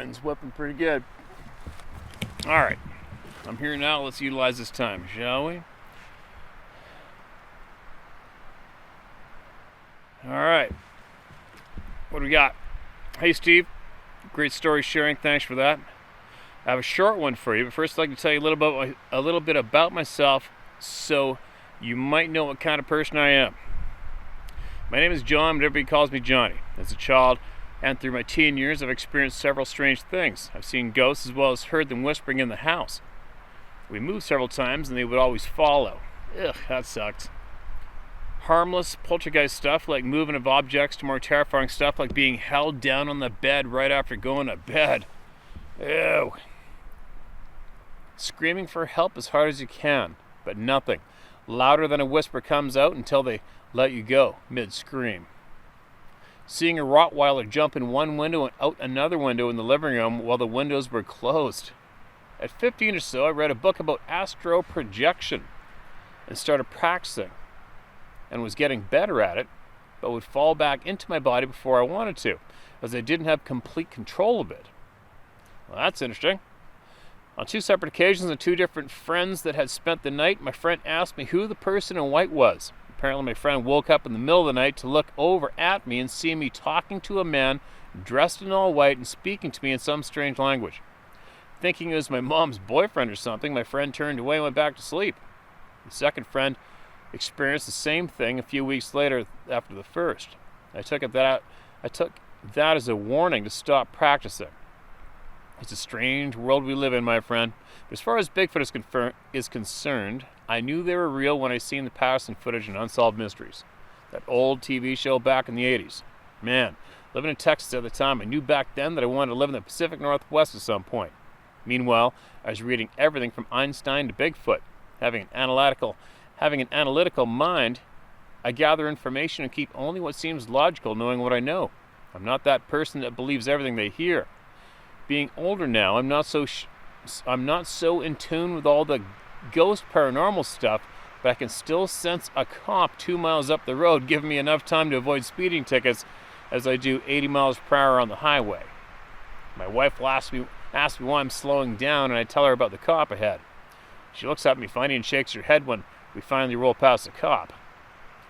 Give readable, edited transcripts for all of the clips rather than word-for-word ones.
Wind's whipping pretty good. Alright, I'm here now. Let's utilize this time, shall we? Alright, what do we got? Hey Steve, great story sharing, thanks for that. I have a short one for you, but first I'd like to tell you a little bit about myself so you might know what kind of person I am. My name is John, but everybody calls me Johnny. As a child and through my teen years, I've experienced several strange things. I've seen ghosts as well as heard them whispering in the house. We moved several times and they would always follow. Ugh, that sucked. Harmless poltergeist stuff like movement of objects to more terrifying stuff like being held down on the bed right after going to bed. Ew. Screaming for help as hard as you can, but nothing louder than a whisper comes out until they let you go mid-scream. Seeing a Rottweiler jump in one window and out another window in the living room while the windows were closed. At 15 or so, I read a book about astral projection and started practicing and was getting better at it, but would fall back into my body before I wanted to, as I didn't have complete control of it. Well, that's interesting. On two separate occasions and two different friends that had spent the night, my friend asked me who the person in white was. Apparently my friend woke up in the middle of the night to look over at me and see me talking to a man dressed in all white and speaking to me in some strange language. Thinking it was my mom's boyfriend or something, my friend turned away and went back to sleep. The second friend experienced the same thing a few weeks later after the first. I took that as a warning to stop practicing. It's a strange world we live in, my friend. But as far as Bigfoot is concerned, I knew they were real when I seen the Patterson footage in Unsolved Mysteries. That old TV show back in the 80s. Man, living in Texas at the time, I knew back then that I wanted to live in the Pacific Northwest at some point. Meanwhile, I was reading everything from Einstein to Bigfoot. Having an analytical mind, I gather information and keep only what seems logical, knowing what I know. I'm not that person that believes everything they hear. Being older now, I'm not so in tune with all the ghost paranormal stuff, but I can still sense a cop 2 miles up the road giving me enough time to avoid speeding tickets as I do 80 miles per hour on the highway. My wife asks me why I'm slowing down, and I tell her about the cop ahead. She looks at me funny and shakes her head when we finally roll past the cop.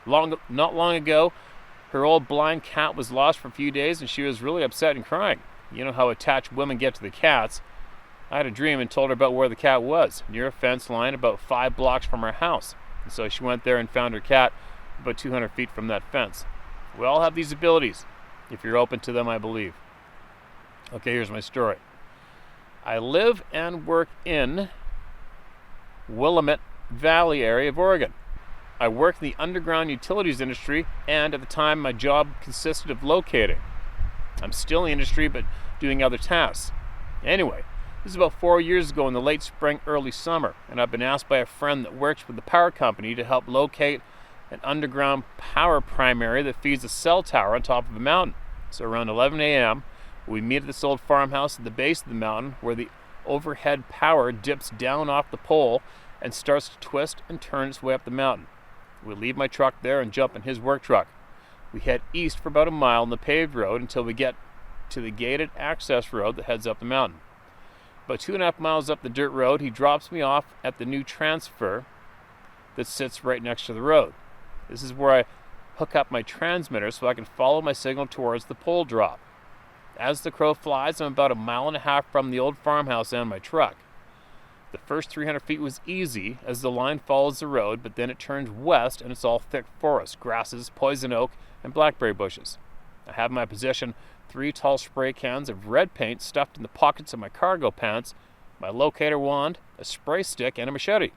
Not long ago, her old blind cat was lost for a few days and she was really upset and crying. You know how attached women get to the cats. I had a dream and told her about where the cat was, near a fence line about 5 blocks from our house. And so she went there and found her cat about 200 feet from that fence. We all have these abilities, if you're open to them, I believe. Okay, here's my story. I live and work in Willamette Valley area of Oregon. I work in the underground utilities industry, and at the time my job consisted of locating. I'm still in the industry, but doing other tasks. Anyway, this is about 4 years ago in the late spring, early summer, and I've been asked by a friend that works with the power company to help locate an underground power primary that feeds a cell tower on top of a mountain. So around 11 a.m., we meet at this old farmhouse at the base of the mountain where the overhead power dips down off the pole and starts to twist and turn its way up the mountain. We leave my truck there and jump in his work truck. We head east for about a mile on the paved road until we get to the gated access road that heads up the mountain. About 2.5 miles up the dirt road, he drops me off at the new transfer that sits right next to the road. This is where I hook up my transmitter so I can follow my signal towards the pole drop. As the crow flies, I'm about 1.5 miles from the old farmhouse and my truck. The first 300 feet was easy as the line follows the road, but then it turns west and it's all thick forest, grasses, poison oak, and blackberry bushes. I have in my possession 3 tall spray cans of red paint stuffed in the pockets of my cargo pants, my locator wand, a spray stick, and a machete.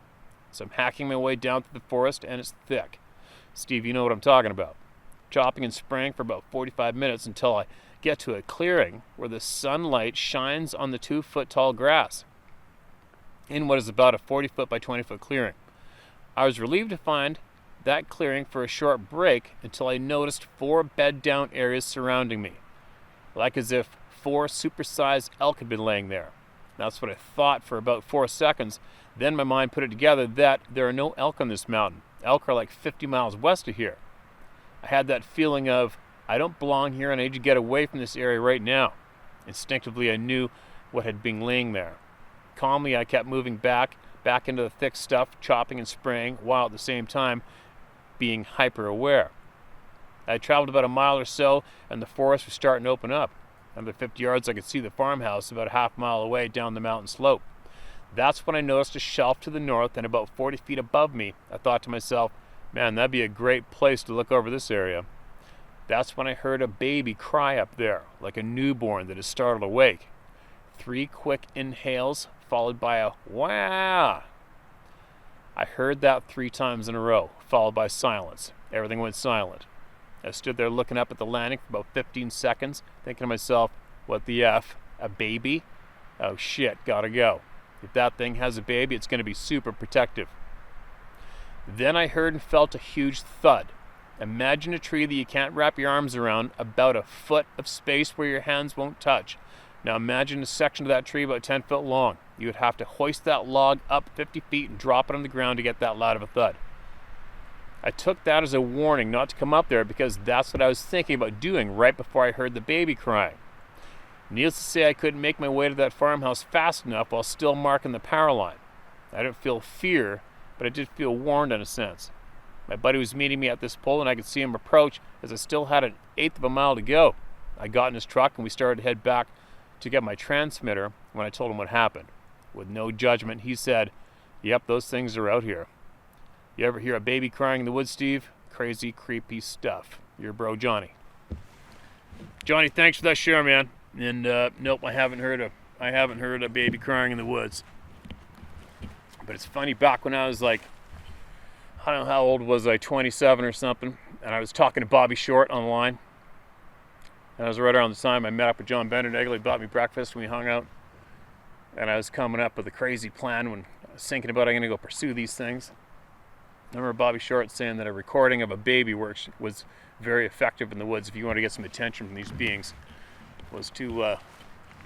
So I'm hacking my way down through the forest, and it's thick. Steve, you know what I'm talking about. Chopping and spraying for about 45 minutes until I get to a clearing where the sunlight shines on the 2-foot tall grass in what is about a 40-foot by 20-foot clearing. I was relieved to find that clearing for a short break until I noticed 4 bed-down areas surrounding me, like as if 4 supersized elk had been laying there. That's what I thought for about 4 seconds. Then my mind put it together that there are no elk on this mountain. Elk are like 50 miles west of here. I had that feeling of, I don't belong here and I need to get away from this area right now. Instinctively, I knew what had been laying there. Calmly, I kept moving back into the thick stuff, chopping and spraying, while at the same time being hyper-aware. I had traveled about a mile or so, and the forest was starting to open up. Another 50 yards, I could see the farmhouse about a half mile away down the mountain slope. That's when I noticed a shelf to the north, and about 40 feet above me. I thought to myself, man, that'd be a great place to look over this area. That's when I heard a baby cry up there, like a newborn that is startled awake. 3 quick inhales, followed by a wah. I heard that 3 times in a row, followed by silence. Everything went silent. I stood there looking up at the landing for about 15 seconds, thinking to myself, what the F? A baby? Oh shit, gotta go. If that thing has a baby, it's gonna be super protective. Then I heard and felt a huge thud. Imagine a tree that you can't wrap your arms around, about a foot of space where your hands won't touch. Now imagine a section of that tree about 10 foot long. You would have to hoist that log up 50 feet and drop it on the ground to get that loud of a thud. I took that as a warning not to come up there because that's what I was thinking about doing right before I heard the baby crying. Needless to say, I couldn't make my way to that farmhouse fast enough while still marking the power line. I didn't feel fear, but I did feel warned in a sense. My buddy was meeting me at this pole, and I could see him approach as I still had an eighth of a mile to go. I got in his truck, and we started to head back to get my transmitter when I told him what happened. With no judgment, he said, yep, those things are out here. You ever hear a baby crying in the woods, Steve? Crazy, creepy stuff. Your bro, Johnny. Johnny, thanks for that share, man. And nope, I haven't heard a baby crying in the woods. But it's funny, back when I was like, I don't know how old was I, 27 or something, and I was talking to Bobby Short online. And I was right around the time I met up with John Benedeggle. He bought me breakfast and we hung out. And I was coming up with a crazy plan when I was thinking about I'm going to go pursue these things. I remember Bobby Short saying that a recording of a baby was very effective in the woods if you want to get some attention from these beings, was to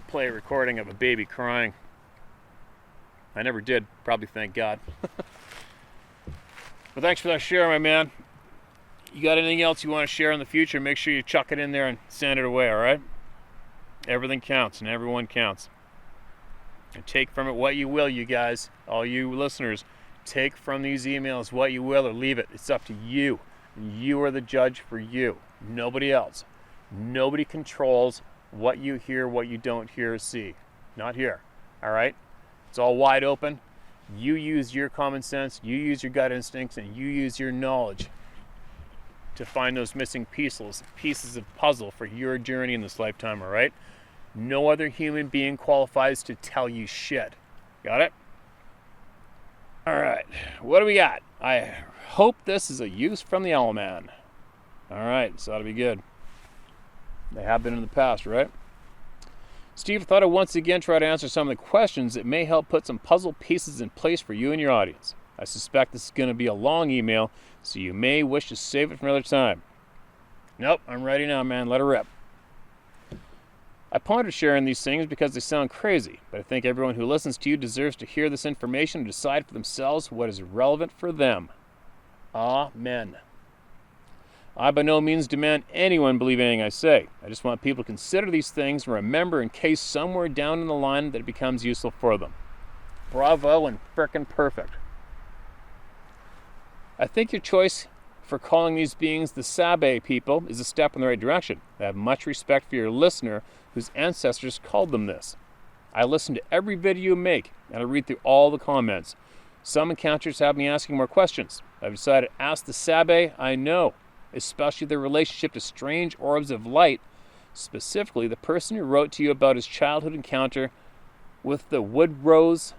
play a recording of a baby crying. I never did, probably thank God. But thanks for that share, my man. You got anything else you want to share in the future, make sure you chuck it in there and send it away, all right? Everything counts and everyone counts. And take from it what you will, you guys, all you listeners. Take from these emails what you will or leave it. It's up to you. You are the judge for you. Nobody else. Nobody controls what you hear, what you don't hear or see. Not here. All right? It's all wide open. You use your common sense, you use your gut instincts, and you use your knowledge to find those missing pieces of puzzle for your journey in this lifetime, all right? No other human being qualifies to tell you shit. Got it? All right, what do we got? I hope this is a use from the Owl Man. All right, so that'll be good. They have been in the past, right? Steve, thought I'd once again try to answer some of the questions that may help put some puzzle pieces in place for you and your audience. I suspect this is going to be a long email, so you may wish to save it for another time. Nope, I'm ready now, man. Let her rip. I pondered sharing these things because they sound crazy, but I think everyone who listens to you deserves to hear this information and decide for themselves what is relevant for them. Amen. I by no means demand anyone believe anything I say. I just want people to consider these things and remember in case somewhere down in the line that it becomes useful for them. Bravo and frickin' perfect. I think your choice for calling these beings the Sabe people is a step in the right direction. I have much respect for your listener whose ancestors called them this. I listen to every video you make and I read through all the comments. Some encounters have me asking more questions. I've decided to ask the Sabe I know, especially their relationship to strange orbs of light, specifically the person who wrote to you about his childhood encounter with the wood rose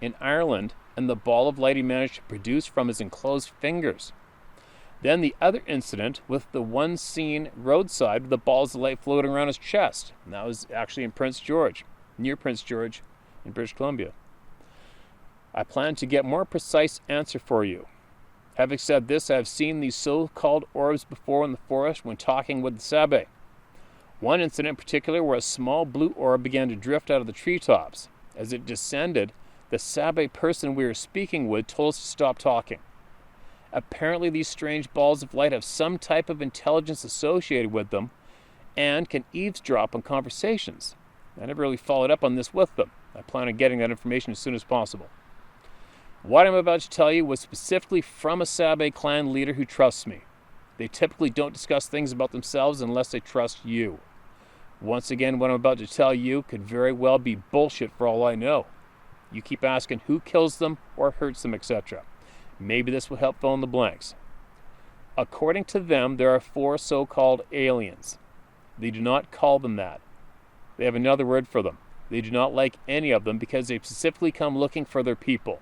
in Ireland and the ball of light he managed to produce from his enclosed fingers. Then the other incident with the one seen roadside with the balls of light floating around his chest. And that was actually in Prince George, near Prince George in British Columbia. I plan to get more precise answer for you. Having said this, I have seen these so-called orbs before in the forest when talking with the Sabe. One incident in particular where a small blue orb began to drift out of the treetops. As it descended, the Sabe person we were speaking with told us to stop talking. Apparently these strange balls of light have some type of intelligence associated with them, and can eavesdrop on conversations. I never really followed up on this with them. I plan on getting that information as soon as possible. What I'm about to tell you was specifically from a Sabe clan leader who trusts me. They typically don't discuss things about themselves unless they trust you. Once again, what I'm about to tell you could very well be bullshit for all I know. You keep asking who kills them or hurts them, etc. Maybe this will help fill in the blanks. According to them, there are 4 so-called aliens. They do not call them that. They have another word for them. They do not like any of them because they specifically come looking for their people.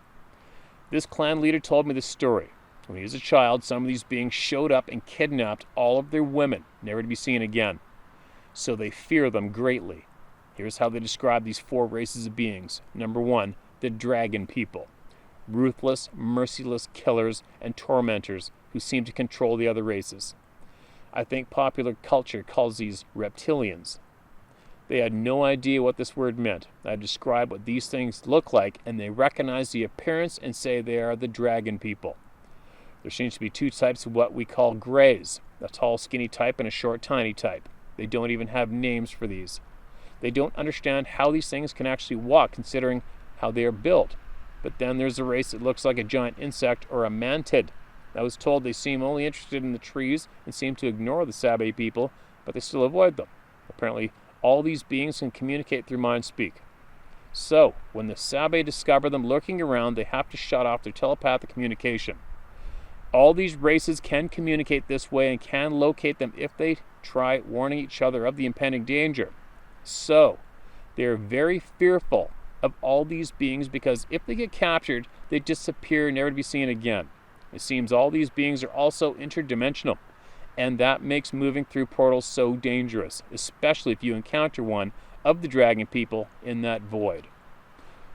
This clan leader told me this story. When he was a child, some of these beings showed up and kidnapped all of their women, never to be seen again. So they fear them greatly. Here's how they describe these 4 races of beings. Number 1, the dragon people. Ruthless, merciless killers and tormentors who seem to control the other races. I think popular culture calls these reptilians. They had no idea what this word meant. I described what these things look like, and they recognize the appearance and say they are the dragon people. There seems to be 2 types of what we call greys, a tall, skinny type and a short, tiny type. They don't even have names for these. They don't understand how these things can actually walk, considering how they are built. But then there's a race that looks like a giant insect or a mantid. I was told they seem only interested in the trees and seem to ignore the Sabe people, but they still avoid them. Apparently, all these beings can communicate through mind speak. So, when the Sabe discover them lurking around, they have to shut off their telepathic communication. All these races can communicate this way and can locate them if they try warning each other of the impending danger. So, they are very fearful of all these beings because if they get captured, they disappear, never to be seen again. It seems all these beings are also interdimensional, and that makes moving through portals so dangerous, especially if you encounter one of the dragon people in that void.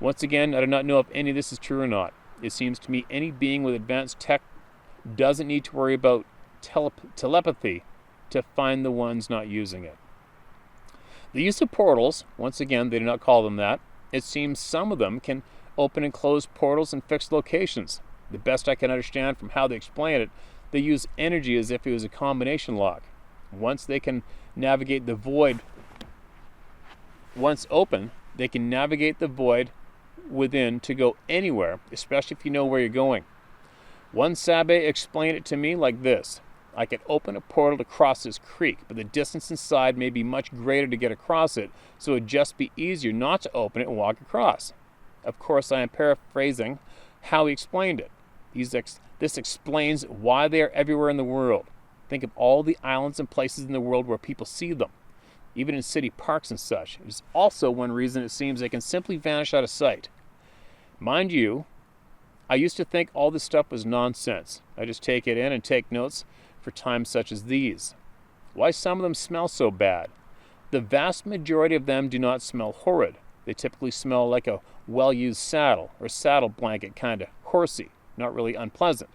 Once again, I do not know if any of this is true or not. It seems to me any being with advanced tech doesn't need to worry about telepathy to find the ones not using it. The use of portals, once again, they do not call them that. It seems some of them can open and close portals in fixed locations. The best I can understand from how they explain it, they use energy as if it was a combination lock. Once they can navigate the void, once open, they can navigate the void within to go anywhere, especially if you know where you're going. One Sabe explained it to me like this. I could open a portal to cross this creek, but the distance inside may be much greater to get across it, so it would just be easier not to open it and walk across. Of course, I am paraphrasing how he explained it. This explains why they are everywhere in the world. Think of all the islands and places in the world where people see them, even in city parks and such. It is also one reason it seems they can simply vanish out of sight. Mind you, I used to think all this stuff was nonsense. I just take it in and take notes for times such as these. Why some of them smell so bad? The vast majority of them do not smell horrid. They typically smell like a well-used saddle or saddle blanket, kind of horsey, not really unpleasant.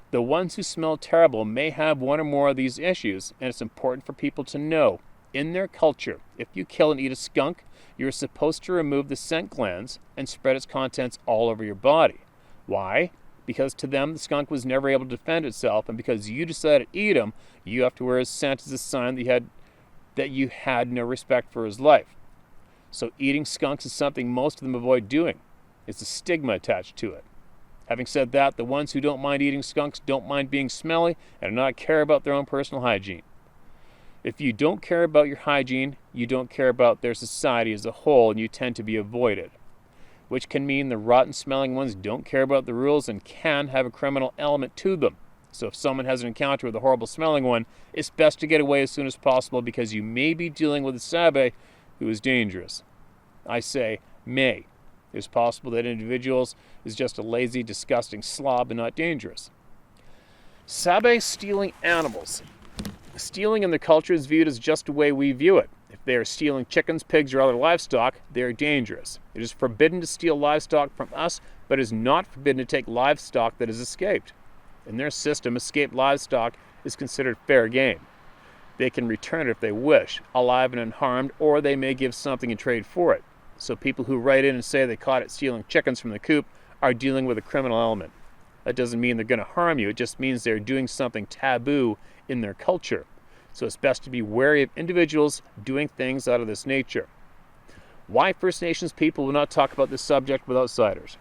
The ones who smell terrible may have one or more of these issues, and it's important for people to know. In their culture, if you kill and eat a skunk, you're supposed to remove the scent glands and spread its contents all over your body. Why? Because to them, the skunk was never able to defend itself, and because you decided to eat him, you have to wear his scent as a sign that you had no respect for his life. So eating skunks is something most of them avoid doing. It's a stigma attached to it. Having said that, the ones who don't mind eating skunks don't mind being smelly and do not care about their own personal hygiene. If you don't care about your hygiene, you don't care about their society as a whole, and you tend to be avoided. Which can mean the rotten-smelling ones don't care about the rules and can have a criminal element to them. So if someone has an encounter with a horrible-smelling one, it's best to get away as soon as possible because you may be dealing with a Sabe who is dangerous. I say may. It's possible that individuals is just a lazy, disgusting slob and not dangerous. Sabe stealing animals. Stealing in their culture is viewed as just the way we view it. If they are stealing chickens, pigs, or other livestock, they are dangerous. It is forbidden to steal livestock from us, but it is not forbidden to take livestock that has escaped. In their system, escaped livestock is considered fair game. They can return it if they wish, alive and unharmed, or they may give something in trade for it. So people who write in and say they caught it stealing chickens from the coop are dealing with a criminal element. That doesn't mean they're going to harm you, it just means they're doing something taboo in their culture. So it's best to be wary of individuals doing things out of this nature. Why First Nations people will not talk about this subject with outsiders.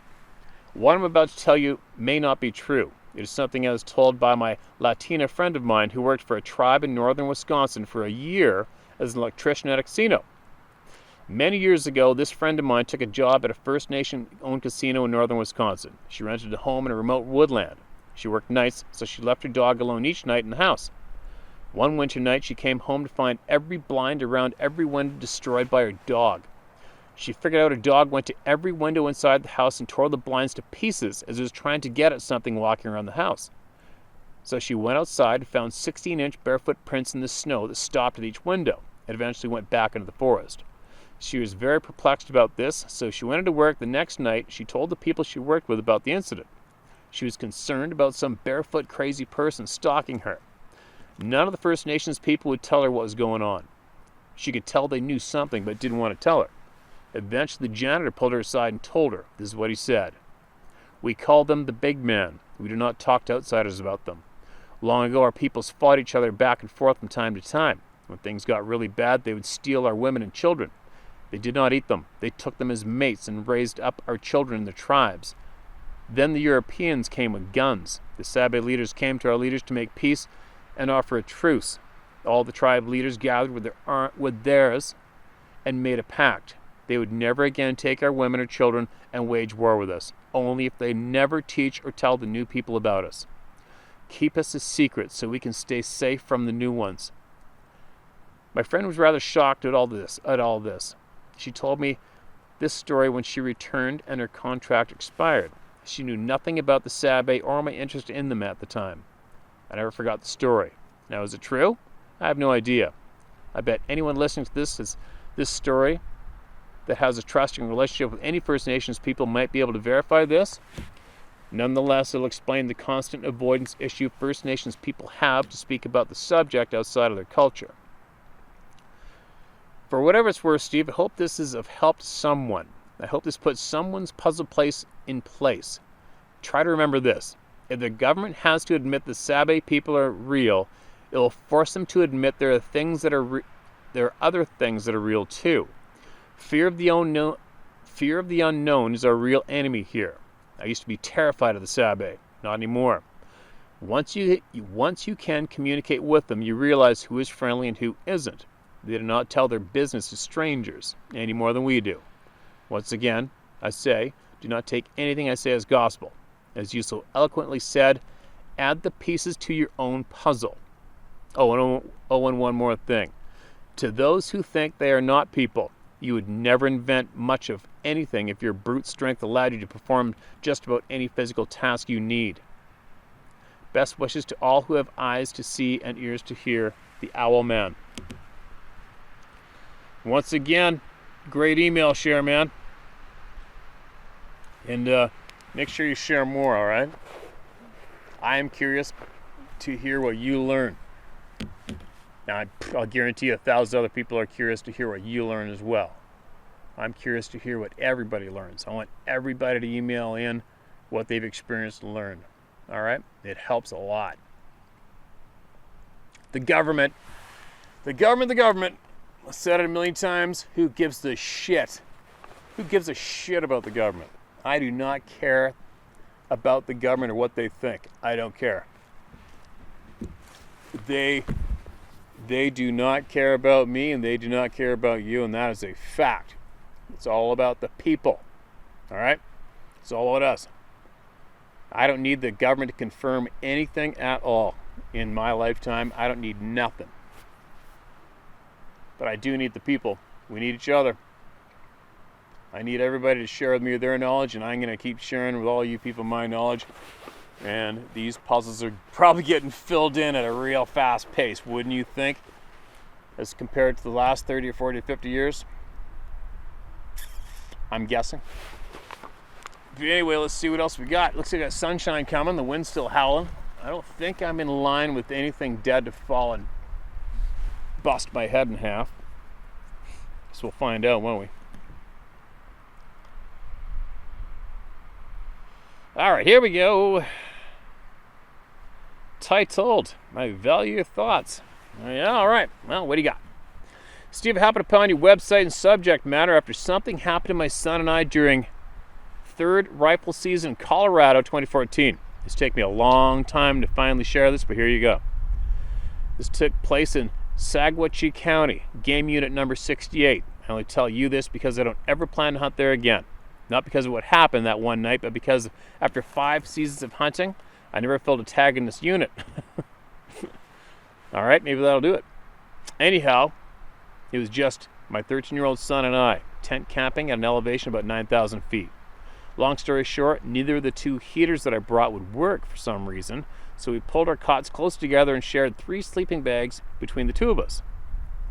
What I'm about to tell you may not be true. It is something I was told by my Latina friend of mine who worked for a tribe in northern Wisconsin for a year as an electrician at a casino. Many years ago, this friend of mine took a job at a First Nation-owned casino in northern Wisconsin. She rented a home in a remote woodland. She worked nights, so she left her dog alone each night in the house. One winter night, she came home to find every blind around every window destroyed by her dog. She figured out her dog went to every window inside the house and tore the blinds to pieces as it was trying to get at something walking around the house. So she went outside and found 16-inch barefoot prints in the snow that stopped at each window and eventually went back into the forest. She was very perplexed about this, so she went into work the next night. She told the people she worked with about the incident. She was concerned about some barefoot crazy person stalking her. None of the First Nations people would tell her what was going on. She could tell they knew something but didn't want to tell her. Eventually, the janitor pulled her aside and told her, this is what he said. "We call them the big man. We do not talk to outsiders about them. Long ago, our peoples fought each other back and forth from time to time. When things got really bad, they would steal our women and children. They did not eat them. They took them as mates and raised up our children in their tribes. Then the Europeans came with guns. The Sabe leaders came to our leaders to make peace and offer a truce. All the tribe leaders gathered with theirs and made a pact. They would never again take our women or children and wage war with us, only if they never teach or tell the new people about us. Keep us a secret so we can stay safe from the new ones." My friend was rather shocked at all this. She told me this story when she returned and her contract expired. She knew nothing about the Sabe or my interest in them at the time. I never forgot the story. Now, is it true? I have no idea. I bet anyone listening to this story that has a trusting relationship with any First Nations people might be able to verify this. Nonetheless, it'll explain the constant avoidance issue First Nations people have to speak about the subject outside of their culture. For whatever it's worth, Steve, I hope this is of help to someone. I hope this puts someone's puzzle in place. Try to remember this. If the government has to admit the Sabe people are real, it will force them to admit there are other things that are real too. Fear of the unknown is our real enemy here. I used to be terrified of the Sabe. Not anymore. Once you can communicate with them, you realize who is friendly and who isn't. They do not tell their business to strangers any more than we do. Once again, I say, do not take anything I say as gospel. As you so eloquently said, add the pieces to your own puzzle. And one more thing. To those who think they are not people, you would never invent much of anything if your brute strength allowed you to perform just about any physical task you need. Best wishes to all who have eyes to see and ears to hear. The Owl Man. Once again, great email share, man. And make sure you share more, all right? I am curious to hear what you learn. Now, I'll guarantee you 1,000 other people are curious to hear what you learn as well. I'm curious to hear what everybody learns. I want everybody to email in what they've experienced and learned. All right? It helps a lot. The government. I've said it a million times. Who gives a shit? Who gives a shit about the government? I do not care about the government or what they think. I don't care. They do not care about me, and they do not care about you, and that is a fact. It's all about the people. All right? It's all about us. I don't need the government to confirm anything at all in my lifetime. I don't need nothing. But I do need the people. We need each other. I need everybody to share with me their knowledge, and I'm going to keep sharing with all you people my knowledge. And these puzzles are probably getting filled in at a real fast pace, wouldn't you think? As compared to the last 30 or 40 or 50 years. I'm guessing. But anyway, let's see what else we got. Looks like we got sunshine coming. The wind's still howling. I don't think I'm in line with anything dead to fall and bust my head in half. So we'll find out, won't we? All right, here we go. Titled, I value your thoughts. Yeah, all right. Well, what do you got? Steve, I happened upon your website and subject matter after something happened to my son and I during third rifle season in Colorado 2014. It's taken me a long time to finally share this, but here you go. This took place in Saguache County, game unit number 68. I only tell you this because I don't ever plan to hunt there again. Not because of what happened that one night, but because after 5 seasons of hunting, I never filled a tag in this unit. All right, maybe that'll do it. Anyhow, it was just my 13-year-old son and I, tent camping at an elevation of about 9,000 feet. Long story short, neither of the 2 heaters that I brought would work for some reason, so we pulled our cots close together and shared 3 sleeping bags between the 2 of us.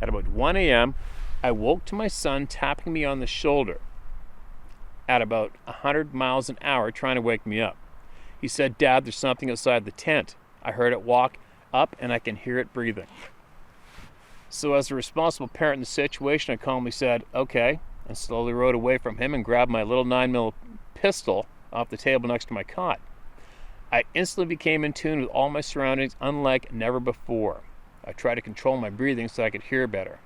At about 1 a.m., I woke to my son tapping me on the shoulder at about 100 miles an hour, trying to wake me up. He said, "Dad, there's something outside the tent." I heard it walk up and I can hear it breathing. So as a responsible parent in the situation, I calmly said, "Okay," and slowly rode away from him and grabbed my little 9mm pistol off the table next to my cot. I instantly became in tune with all my surroundings, unlike never before. I tried to control my breathing so I could hear better.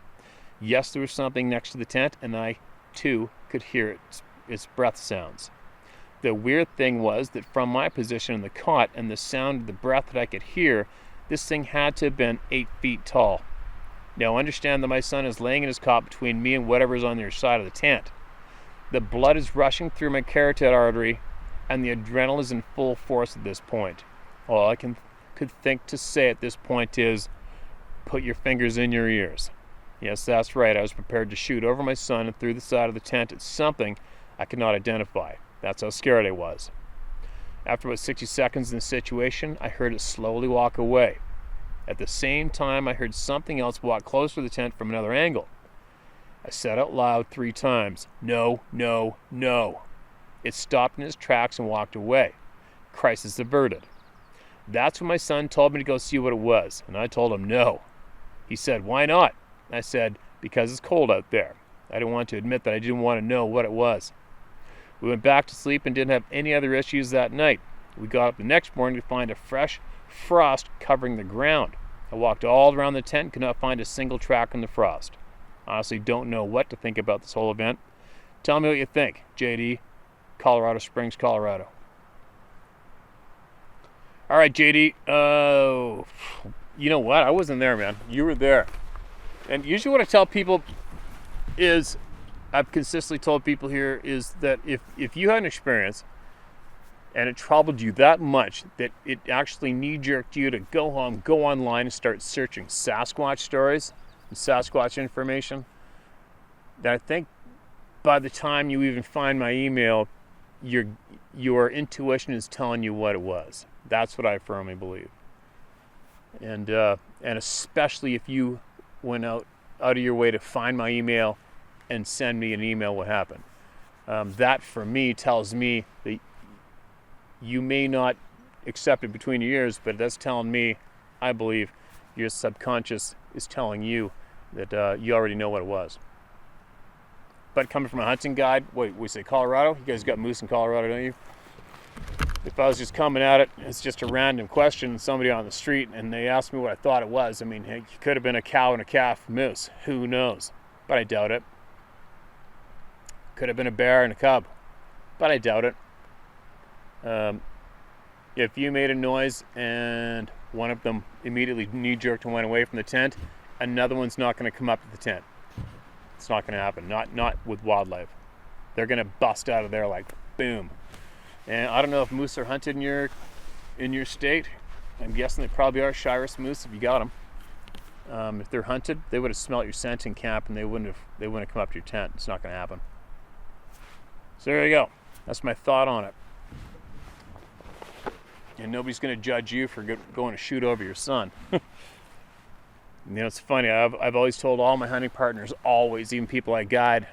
Yes, there was something next to the tent, and I, too, could hear its breath sounds. The weird thing was that from my position in the cot and the sound of the breath that I could hear, this thing had to have been 8 feet tall. Now understand that my son is laying in his cot between me and whatever is on the other side of the tent. The blood is rushing through my carotid artery, and the adrenaline is in full force at this point. All I could think to say at this point is, put your fingers in your ears. Yes, that's right, I was prepared to shoot over my son and through the side of the tent at something I could not identify. That's how scared I was. After about 60 seconds in the situation, I heard it slowly walk away. At the same time, I heard something else walk closer to the tent from another angle. I said out loud 3 times, "No, no, no." It stopped in its tracks and walked away. Crisis averted. That's when my son told me to go see what it was, and I told him no. He said, "Why not?" I said, "Because it's cold out there." I didn't want to admit that I didn't want to know what it was. We went back to sleep and didn't have any other issues that night. We got up the next morning to find a fresh frost covering the ground. I walked all around the tent and could not find a single track in the frost. Honestly, don't know what to think about this whole event. Tell me what you think. JD, Colorado Springs, Colorado. All right, JD. You know what? I wasn't there, man. You were there. And usually what I tell people is, I've consistently told people here, is that if you had an experience and it troubled you that much that it actually knee-jerked you to go home, go online and start searching Sasquatch stories and Sasquatch information, then I think by the time you even find my email, your intuition is telling you what it was. That's what I firmly believe. And especially if you went out of your way to find my email and send me an email what happened. That for me tells me that you may not accept it between your ears, but that's telling me, I believe, your subconscious is telling you that you already know what it was. But coming from a hunting guide, wait, we say Colorado? You guys got moose in Colorado, don't you? If I was just coming at it, it's just a random question, somebody on the street, and they asked me what I thought it was. I mean, it could have been a cow and a calf moose. Who knows? But I doubt it. Could have been a bear and a cub. But I doubt it. If you made a noise and one of them immediately knee-jerked and went away from the tent, another one's not going to come up to the tent. It's not going to happen. Not with wildlife. They're going to bust out of there like boom. And I don't know if moose are hunted in your state. I'm guessing they probably are Shiras moose if you got them. If they're hunted, they would have smelt your scent in camp and they wouldn't have come up to your tent. It's not going to happen. So there you go. That's my thought on it. And nobody's going to judge you for going to shoot over your son. You know, it's funny. I've always told all my hunting partners, always, even people I guide,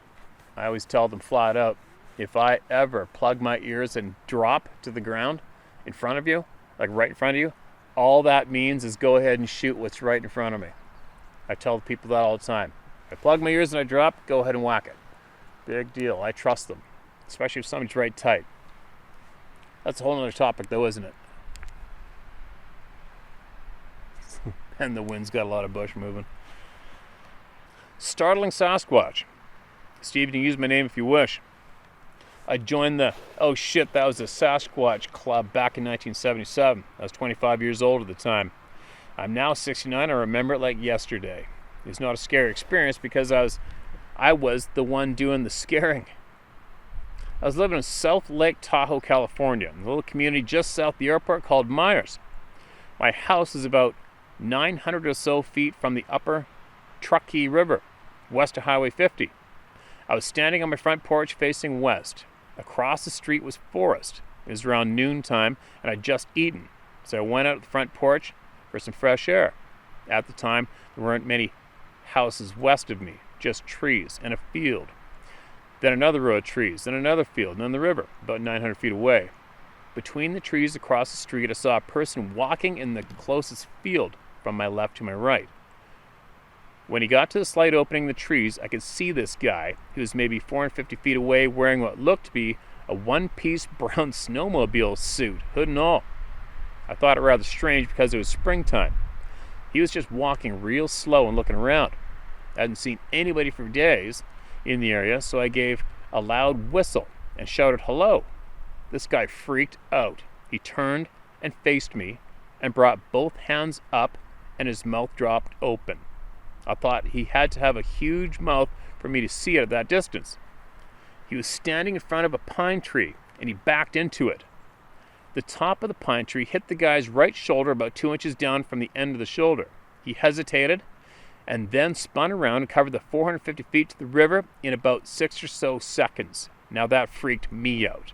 I always tell them flat out, if I ever plug my ears and drop to the ground in front of you, like right in front of you, all that means is go ahead and shoot what's right in front of me. I tell people that all the time. If I plug my ears and I drop, go ahead and whack it. Big deal. I trust them, especially if somebody's right tight. That's a whole other topic though, isn't it? And the wind's got a lot of bush moving. Startling Sasquatch. Steve, you can use my name if you wish. I joined the, oh shit, that was the Sasquatch Club back in 1977. I was 25 years old at the time. I'm now 69. I remember it like yesterday. It was not a scary experience because I was the one doing the scaring. I was living in South Lake Tahoe, California, in a little community just south of the airport called Myers. My house is about 900 or so feet from the upper Truckee River, west of Highway 50. I was standing on my front porch facing west. Across the street was forest. It was around noontime, and I'd just eaten. So I went out to the front porch for some fresh air. At the time, there weren't many houses west of me, just trees and a field. Then another row of trees, then another field, and then the river, about 900 feet away. Between the trees across the street, I saw a person walking in the closest field from my left to my right. When he got to the slight opening in the trees, I could see this guy, who was maybe 450 feet away, wearing what looked to be a one-piece brown snowmobile suit, hood and all. I thought it rather strange because it was springtime. He was just walking real slow and looking around. I hadn't seen anybody for days in the area, so I gave a loud whistle and shouted hello. This guy freaked out. He turned and faced me and brought both hands up, and his mouth dropped open. I thought he had to have a huge mouth for me to see it at that distance. He was standing in front of a pine tree, and he backed into it. The top of the pine tree hit the guy's right shoulder about 2 inches down from the end of the shoulder. He hesitated and then spun around and covered the 450 feet to the river in about 6 or so seconds. Now that freaked me out.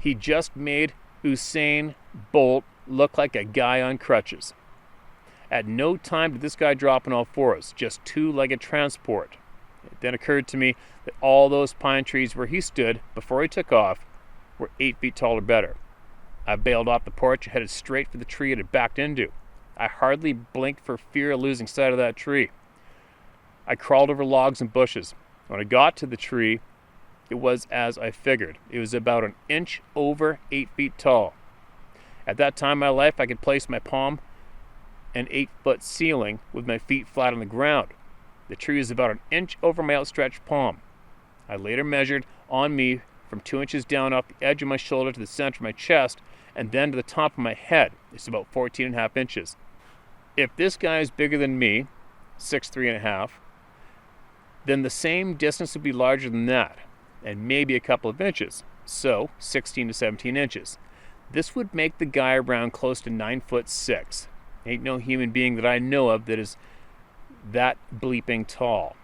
He just made Usain Bolt look like a guy on crutches. At no time did this guy drop on all fours, just two-legged transport. It then occurred to me that all those pine trees where he stood before he took off were 8 feet tall or better. I bailed off the porch and headed straight for the tree it had backed into. I hardly blinked for fear of losing sight of that tree. I crawled over logs and bushes. When I got to the tree, it was as I figured. It was about an inch over 8 feet tall. At that time in my life, I could place my palm an 8-foot ceiling with my feet flat on the ground. The tree was about an inch over my outstretched palm. I later measured on me from 2 inches down off the edge of my shoulder to the center of my chest and then to the top of my head. It's about 14.5 inches. If this guy is bigger than me, 6'3.5", then the same distance would be larger than that, and maybe a couple of inches, so 16 to 17 inches. This would make the guy around close to 9'6". Ain't no human being that I know of that is that bleeping tall,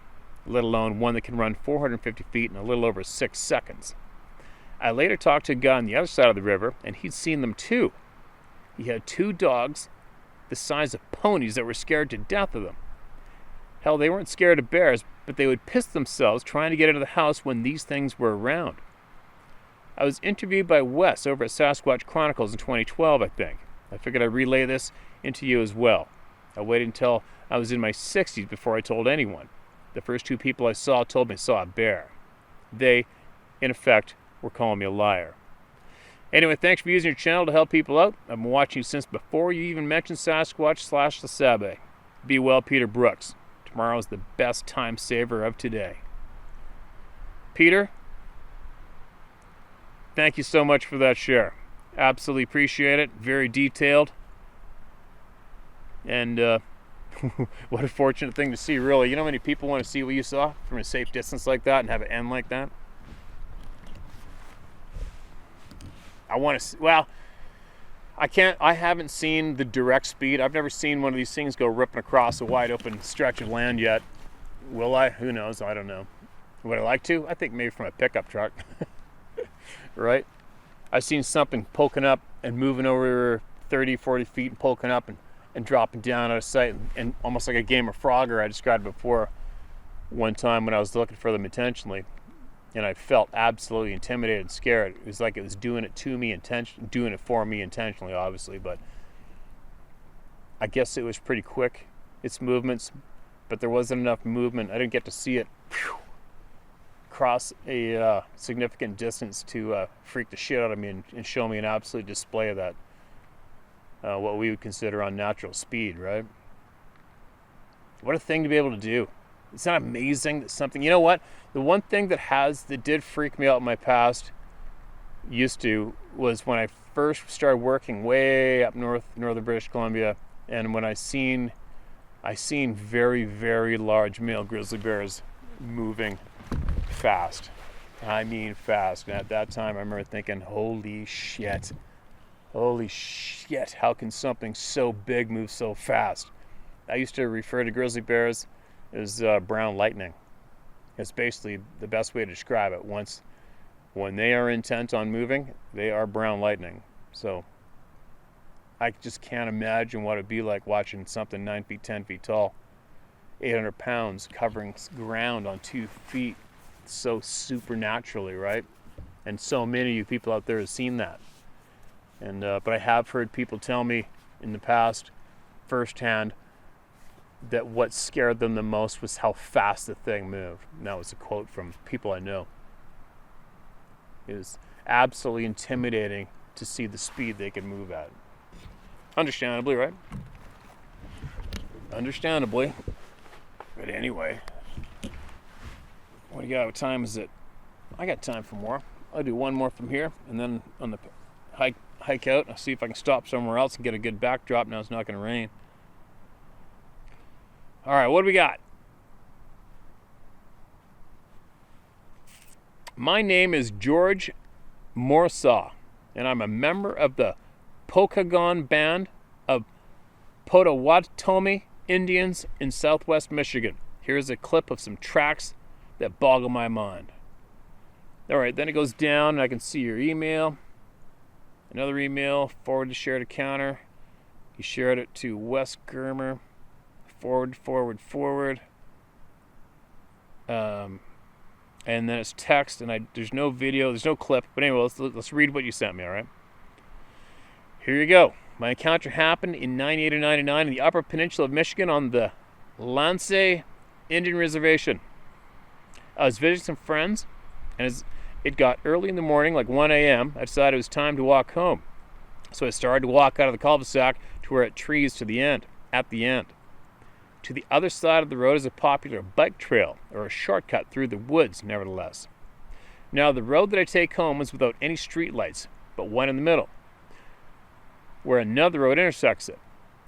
let alone one that can run 450 feet in a little over 6 seconds. I later talked to a guy on the other side of the river, and he'd seen them too. He had 2 dogs the size of ponies that were scared to death of them. Hell, they weren't scared of bears, but they would piss themselves trying to get into the house when these things were around. I was interviewed by Wes over at Sasquatch Chronicles in 2012, I think. I figured I'd relay this into you as well. I waited until I was in my 60s before I told anyone. The first 2 people I saw told me I saw a bear. They, in effect, were calling me a liar. Anyway, thanks for using your channel to help people out. I've been watching you since before you even mentioned Sasquatch / the Sabe. Be well, Peter Brooks. Tomorrow's the best time saver of today. Peter, thank you so much for that share. Absolutely appreciate it. Very detailed. And what a fortunate thing to see, really. You know how many people want to see what you saw from a safe distance like that and have it end like that? I want to see, well, I haven't seen the direct speed. I've never seen one of these things go ripping across a wide open stretch of land yet. Will I? Who knows? I don't know. Would I like to? I think maybe from a pickup truck. Right? I've seen something poking up and moving over 30, 40 feet and poking up and dropping down out of sight, and almost like a game of Frogger I described before one time when I was looking for them intentionally, and I felt absolutely intimidated and scared. It was like it was doing it to me, doing it for me intentionally, obviously, but I guess it was pretty quick, its movements, but there wasn't enough movement. I didn't get to see it cross a significant distance to freak the shit out of me and show me an absolute display of that what we would consider unnatural speed, right? What a thing to be able to do. It's not amazing that something, you know what? The one thing that did freak me out in my past was when I first started working way up northern British Columbia, and when I seen very, very large male grizzly bears moving fast. I mean fast. And at that time I remember thinking, holy shit, how can something so big move so fast? I used to refer to grizzly bears as brown lightning. It's basically the best way to describe it. When they are intent on moving, they are brown lightning. So I just can't imagine what it'd be like watching something 9 feet, 10 feet tall, 800 pounds, covering ground on 2 feet so supernaturally, right? And so many of you people out there have seen that. And but I have heard people tell me in the past, firsthand, that what scared them the most was how fast the thing moved. And that was a quote from people I know. It was absolutely intimidating to see the speed they could move at. Understandably, right? Understandably. But anyway, what do you got? What time is it? I got time for more. I'll do one more from here, and then on the hike out, I'll see if I can stop somewhere else and get a good backdrop. Now it's not going to rain. All right, what do we got? My name is George Morsaw, and I'm a member of the Pokagon Band of Potawatomi Indians in southwest Michigan. Here's a clip of some tracks that boggle my mind. All right, then it goes down, and I can see your email. Another email, forward to shared encounter. You shared it to Wes Germer. Forward. And then it's text, and there's no video, there's no clip. But anyway, let's read what you sent me, all right? Here you go. My encounter happened in 98 or 99 in the Upper Peninsula of Michigan on the Lance Indian Reservation. I was visiting some friends, and as it got early in the morning, like 1 a.m., I decided it was time to walk home. So I started to walk out of the cul-de-sac to where it trees at the end. To the other side of the road is a popular bike trail, or a shortcut through the woods, nevertheless. Now, the road that I take home is without any street lights, but one in the middle, where another road intersects it.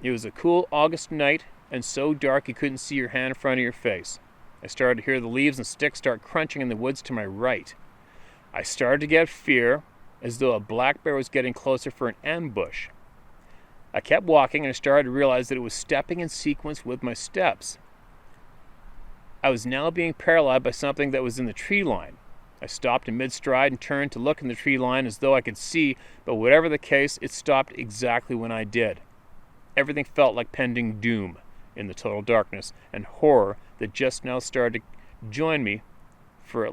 It was a cool August night, and so dark you couldn't see your hand in front of your face. I started to hear the leaves and sticks start crunching in the woods to my right. I started to get fear, as though a black bear was getting closer for an ambush. I kept walking, and I started to realize that it was stepping in sequence with my steps. I was now being paralyzed by something that was in the tree line. I stopped in mid-stride and turned to look in the tree line as though I could see, but whatever the case, it stopped exactly when I did. Everything felt like pending doom in the total darkness and horror that just now started to join me for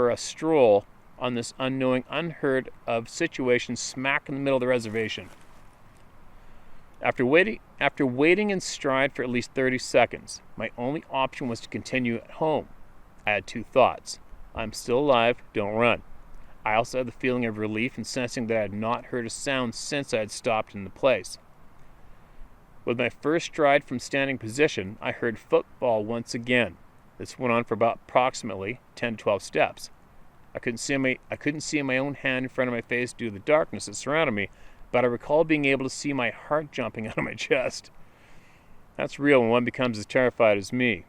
a stroll on this unknowing, unheard of situation smack in the middle of the reservation. After waiting in stride for at least 30 seconds, my only option was to continue at home. I had two thoughts. I'm still alive, don't run. I also had the feeling of relief in sensing that I had not heard a sound since I had stopped in the place. With my first stride from standing position, I heard footfall once again. This went on for about approximately 10 to 12 steps. I couldn't see my own hand in front of my face due to the darkness that surrounded me, but I recall being able to see my heart jumping out of my chest. That's real when one becomes as terrified as me.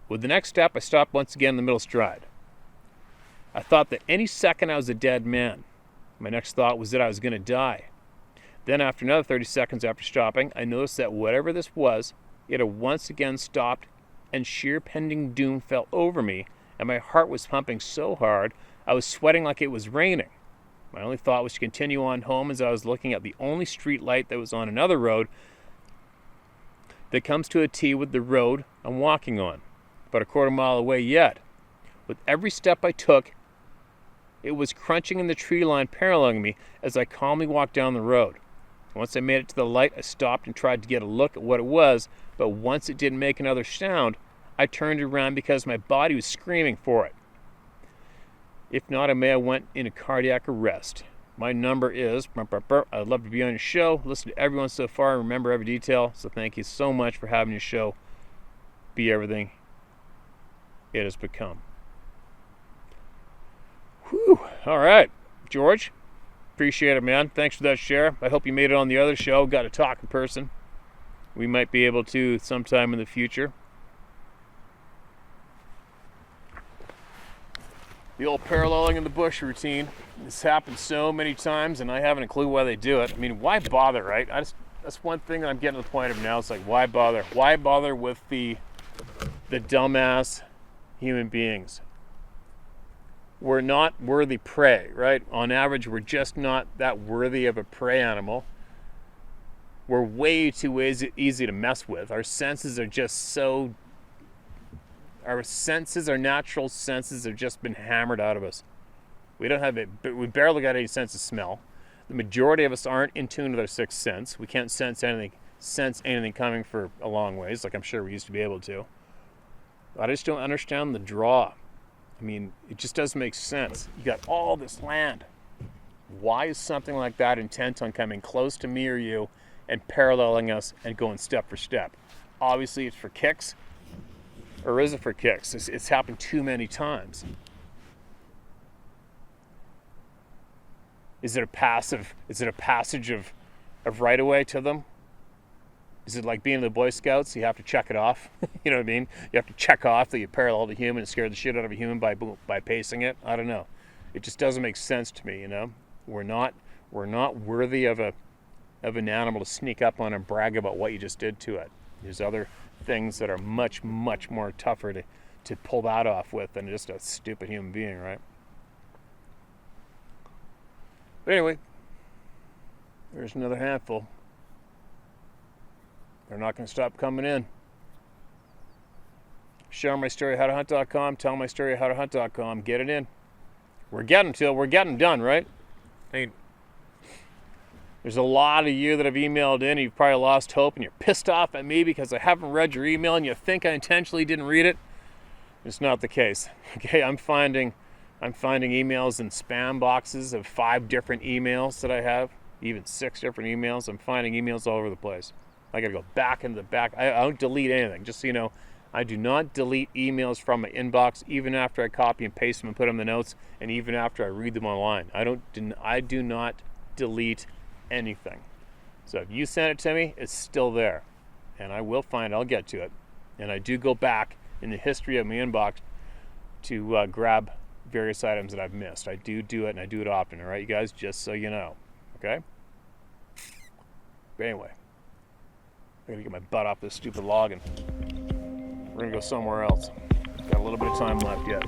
With the next step, I stopped once again in the middle stride. I thought that any second I was a dead man. My next thought was that I was going to die. Then after another 30 seconds after stopping, I noticed that whatever this was, it had once again stopped, and sheer pending doom fell over me, and my heart was pumping so hard, I was sweating like it was raining. My only thought was to continue on home as I was looking at the only street light that was on another road that comes to a T with the road I'm walking on, about a quarter mile away yet. With every step I took, it was crunching in the tree line paralleling me as I calmly walked down the road. Once I made it to the light, I stopped and tried to get a look at what it was, but once it didn't make another sound, I turned around because my body was screaming for it. If not, I may have went into cardiac arrest. My number is, I'd love to be on your show. Listen to everyone so far and remember every detail. So thank you so much for having your show be everything it has become. Whew. All right, George. Appreciate it, man. Thanks for that share. I hope you made it on the other show. Got to talk in person. We might be able to sometime in the future. The old paralleling in the bush routine. This happens so many times, and I haven't a clue why they do it. I mean, why bother, right? That's one thing that I'm getting to the point of now. It's like, why bother? Why bother with the dumbass human beings? We're not worthy prey, right? On average, we're just not that worthy of a prey animal. We're way too easy to mess with. Our senses are just so... Our natural senses have just been hammered out of us. We don't have it, but we barely got any sense of smell. The majority of us aren't in tune with our sixth sense. We can't sense anything coming for a long ways, like I'm sure we used to be able to. I just don't understand the draw. I mean, it just doesn't make sense. You got all this land. Why is something like that intent on coming close to me or you and paralleling us and going step for step? Obviously, it's for kicks. Or is it for kicks? It's happened too many times. Is it a passage of right away to them? Is it like being in the Boy Scouts? You have to check it off. You know what I mean? You have to check off that you paralleled a human and scared the shit out of a human by pacing it. I don't know. It just doesn't make sense to me, you know? We're not worthy of an animal to sneak up on and brag about what you just did to it. There's other things that are much, much more tougher to pull that off with than just a stupid human being, right? But anyway, there's another handful. They're not going to stop coming in. Share my story, howtohunt.com. Tell my story, howtohunt.com. Get it in. We're getting done, right? I mean, there's a lot of you that have emailed in and you've probably lost hope and you're pissed off at me because I haven't read your email and you think I intentionally didn't read it. It's not the case. Okay, I'm finding emails in spam boxes of 5 different emails that I have, even 6 different emails. I'm finding emails all over the place. I gotta go back into the back. I don't delete anything, just so you know. I do not delete emails from my inbox, even after I copy and paste them and put them in the notes, and even after I read them online. I do not delete anything. So if you send it to me, it's still there, and I will find it. I'll get to it. And I do go back in the history of my inbox to grab various items that I've missed. I do it, and I do it often. All right, you guys, just so you know. Okay. But anyway, I gotta get my butt off this stupid log, and we're gonna go somewhere else. Got a little bit of time left yet.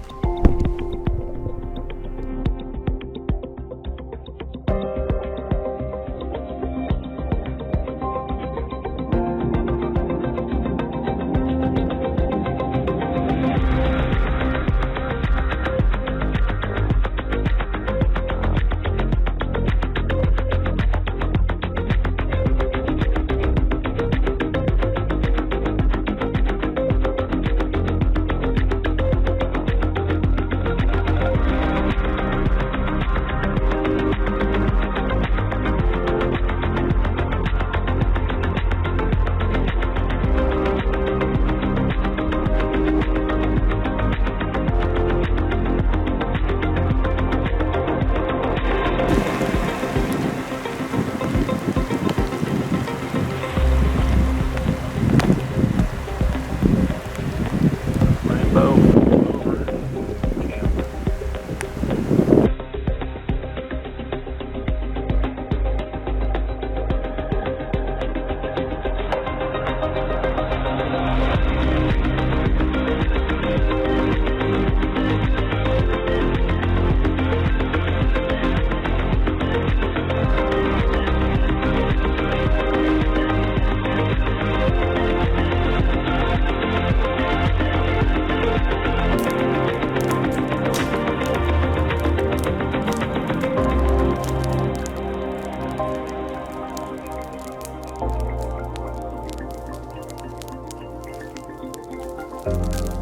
Thank you.